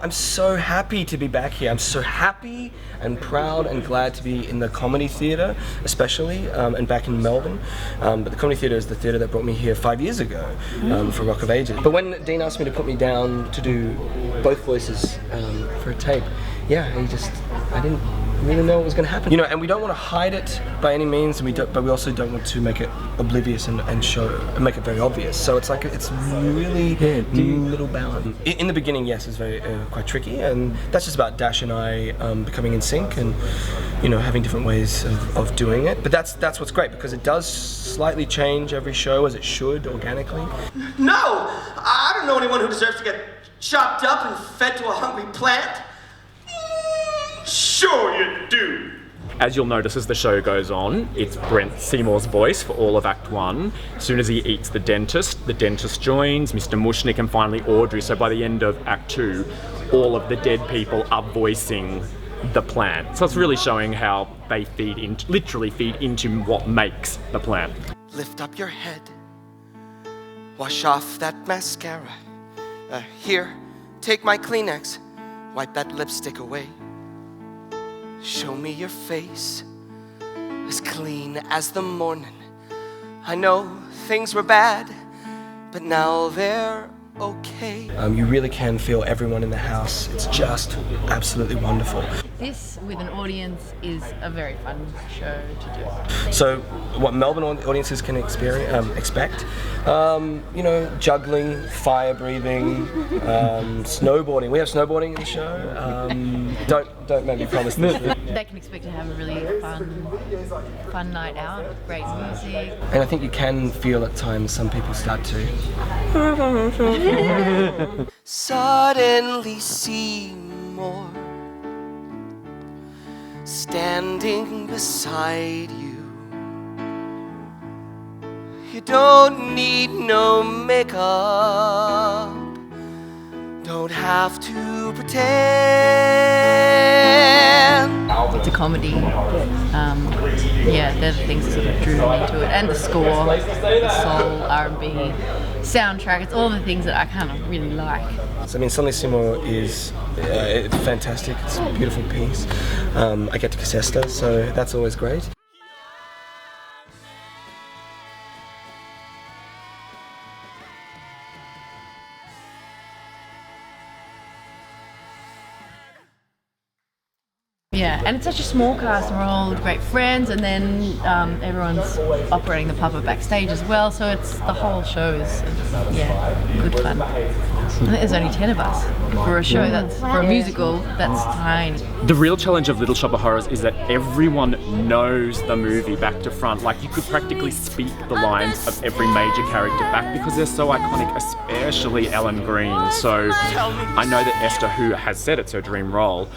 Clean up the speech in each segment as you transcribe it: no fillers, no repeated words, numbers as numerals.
I'm so happy to be back here. I'm so happy and proud and glad to be in the Comedy Theatre, especially, and back in Melbourne. But the Comedy Theatre is the theatre that brought me here 5 years ago for Rock of Ages. But when Dean asked me to put me down to do both voices for a tape, yeah, I didn't really know what was going to happen. You know, and we don't want to hide it by any means, and but we also don't want to make it oblivious and make it very obvious. So it's like it's really little balance. In the beginning, yes, it's very quite tricky, and that's just about Dash and I becoming in sync and having different ways of doing it. But that's what's great, because it does slightly change every show, as it should, organically. No, I don't know anyone who deserves to get chopped up and fed to a hungry plant. Sure you do. As you'll notice as the show goes on, it's Brent Seymour's voice for all of Act 1. As soon as he eats the dentist joins, Mr. Mushnick, and finally Audrey. So by the end of Act 2, all of the dead people are voicing the plant. So it's really showing how they literally feed into what makes the plant. Lift up your head, wash off that mascara. Here, take my Kleenex, wipe that lipstick away. Show me your face, as clean as the morning. I know things were bad, but now they're okay. You really can feel everyone in the house. It's just absolutely wonderful. This, with an audience, is a very fun show to do. So, what Melbourne audiences can expect, juggling, fire breathing, snowboarding. We have snowboarding in the show. Don't make me promise this. They can expect to have a really fun night out, great music. And I think you can feel at times some people start to suddenly Seymour standing beside you. You don't need no makeup, don't have to pretend. It's a comedy. They're the things that sort of drew me into it, and the score, the soul, R&B, soundtrack. It's all the things that I kind of really like. So, I mean, Suddenly Seymour is fantastic. It's a beautiful piece. I get to kiss Esther, so that's always great. Yeah, and it's such a small cast, and we're all great friends, and then everyone's operating the puppet backstage as well, so it's the whole show is good fun. I think there's only 10 of us for a show for a musical that's tiny. The real challenge of Little Shop of Horrors is that everyone knows the movie back to front. Like, you could practically speak the lines of every major character back because they're so iconic, especially Ellen Green. So I know that Esther, who has said it's her dream role,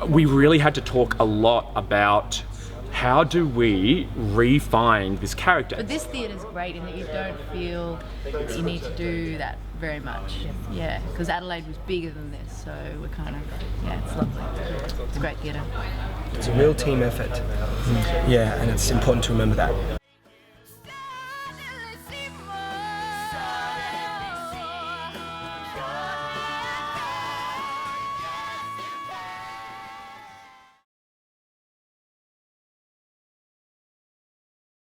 we really had to talk a lot about how do we refine this character. But this theatre's great in that you don't feel that you need to do that very much. Yeah, because Adelaide was bigger than this, so we're kind of, it's lovely. It's a great theatre. It's a real team effort. Yeah, and it's important to remember that.